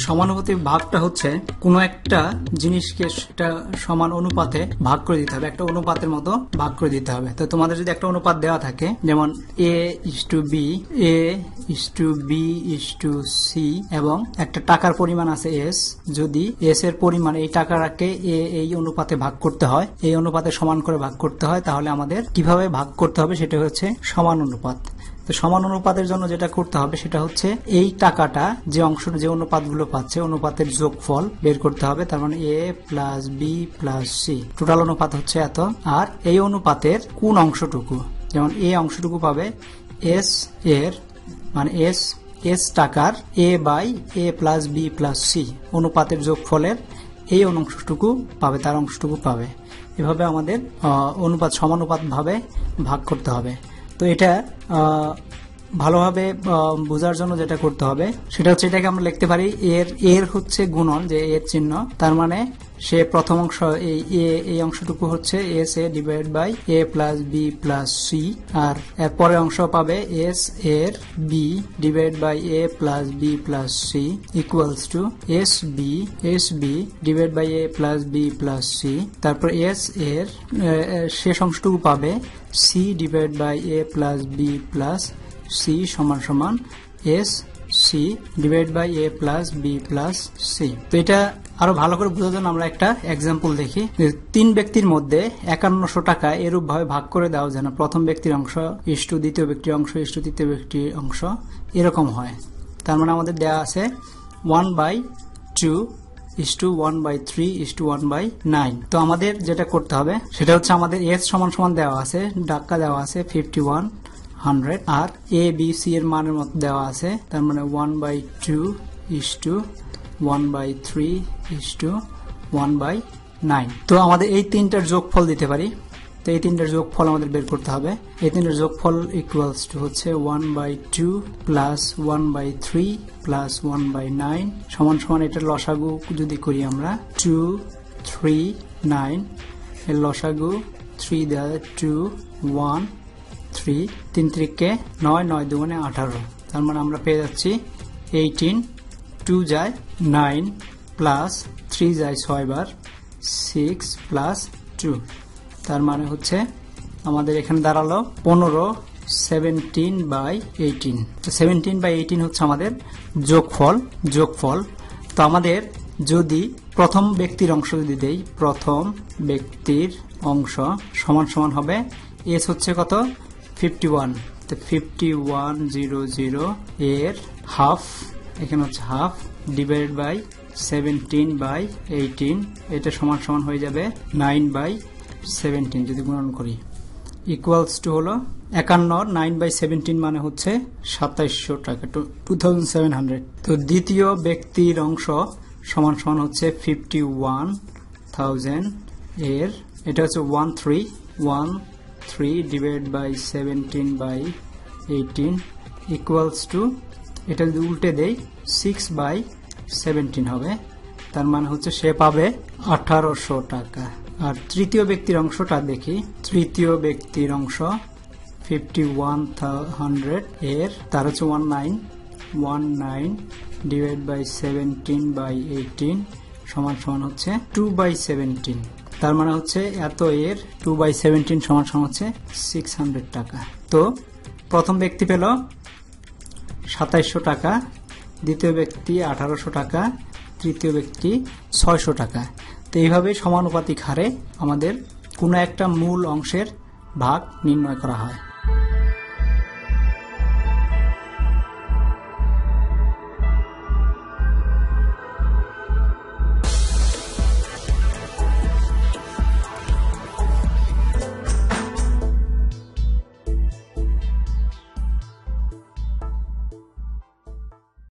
সমানুপাতিক ভাগটা হচ্ছে কোনো একটা জিনিসকে সেটা সমান অনুপাতে ভাগ করে দিতে হবে, একটা অনুপাতের মতো ভাগ করে দিতে হবে। তো তোমাদের যদি একটা অনুপাত দেওয়া থাকে, যেমন a:b, a:b:c এবং একটা টাকার পরিমাণ আছে s, যদি s এর পরিমাণ এই টাকাটাকে এই অনুপাতে ভাগ করতে হয়, এই অনুপাতে সমান করে ভাগ করতে হয়, তাহলে আমাদের কিভাবে ভাগ করতে হবে সেটা হচ্ছে সমান অনুপাত। তো সমান অনুপাতের জন্য যেটা করতে হবে সেটা হচ্ছে এই টাকাটা যে অংশটা যে অনুপাতগুলো পাচ্ছে অনুপাতের যোগফল বের করতে হবে। তার মানে a plus B plus C, total অনুপাত হচ্ছে এত। আর এই অনুপাতের কোন অংশটুকু, যেমন a অংশটুকু পাবে s এর মানে s টাকার a by a plus B plus C অনুপাতের যোগফলের এই অংশটুকু পাবে, তার অংশটুকু পাবে। এভাবে আমাদের অনুপাত সমানুপাত ভাবে ভাগ করতে হবে। তো এটা ভালোভাবে বোঝার জন্য যেটা করতে হবে সেটা হচ্ছে এটাকে আমরা লিখতে পারি এর হচ্ছে গুণন, যে এর চিহ্ন, তার মানে সে প্রথম অংশ এই অংশটুকু হচ্ছে S A divide by A plus B plus C, আর এর পরের অংশ পাবে এস এর B divide by A plus B plus C equals to S B divide by A plus B plus C. তারপর এস এর শেষ অংশটুকু পাবে C divide by A plus B plus C সমান সমান S C divide by A plus B plus C. তো এটা আরো ভালো করে বোঝার জন্য আমরা একটা এক্সাম্পল দেখি। 3 ব্যক্তির মধ্যে 5100 টাকা এরূপ ভাবে ভাগ করে দাও যেন প্রথম ব্যক্তির অংশ ইস্টু দ্বিতীয় ব্যক্তির অংশ ইস্টু তৃতীয় ব্যক্তির অংশ এরকম হয়। তার মানে আমাদের দেওয়া আছে 1/2 ইস্টু 1/3 1/9। তো আমাদের যেটা করতে হবে সেটা হচ্ছে আমাদের এস সমান সমান দেওয়া আছে, টাকা দেওয়া আছে 5100, আর এ বি সি এর মানের মতো দেওয়া আছে, তার মানে 1/2 ইস্টু 1/3 ইস্টু 1/9। তো আমাদের এই তিনটার যোগফল দিতে পারি। তো এই তিনটার যোগফল আমাদের বের করতে হবে। এই তিনটার যোগফল ইকুয়ালস টু হচ্ছে 1/2 প্লাস 1/3 প্লাস 1/9 সমান সমান এটার লসাগু যদি করি আমরা 2 3 9, এর লসাগু 3 দেওয়া 2 1 3, 3 3কে 9 9 2 18, তার মানে আমরা পেয়ে যাচ্ছি 18, 2 যায় 9 প্লাস 3 যায় 6 বার 6 প্লাস 2, তার মানে হচ্ছে আমাদের এখানে দাঁড়ালো 15 17/18। তো 17/18 হচ্ছে আমাদের যোগফল। তো আমাদের যদি প্রথম ব্যক্তির অংশ যদি দেই, প্রথম ব্যক্তির অংশ সমান সমান হবে এস হচ্ছে কত 51, তো 5100 এর হাফ, এখানে হচ্ছে হাফ ডিভাইড বাই 17/18, এটা সমান সমান হয়ে যাবে 9/17 যদি গুণন করি, ইকুয়ালস টু হলো 51, 9/17 মানে হচ্ছে 2700 টাকা, 2700। তো দ্বিতীয় ব্যক্তির অংশ সমান সমান হচ্ছে 51,000 এর, এটা হচ্ছে 13 ডিভাইড বাই 17/18 ইকুয়ালস টু, এটা যদি উল্টে দেই 6/17 হবে, তার মানে হচ্ছে সে পাবে 1800 টাকা। আর তৃতীয় ব্যক্তির অংশটা দেখি, তৃতীয় ব্যক্তির অংশ 5100 এর, তার হচ্ছে 19 ডিভাইড বাই 17/18 সমান সমান হচ্ছে 2/17, তার মানে হচ্ছে এত এর 2/17 সমান সমান হচ্ছে 600 টাকা। তো প্রথম ব্যক্তি পেল 2700 টাকা, দ্বিতীয় ব্যক্তি 1800 টাকা, তৃতীয় ব্যক্তি 600 টাকা। তো এইভাবে সমানুপাতিক হারে আমাদের কোনো একটা মূল অংশের ভাগ নির্ণয় করা হয়।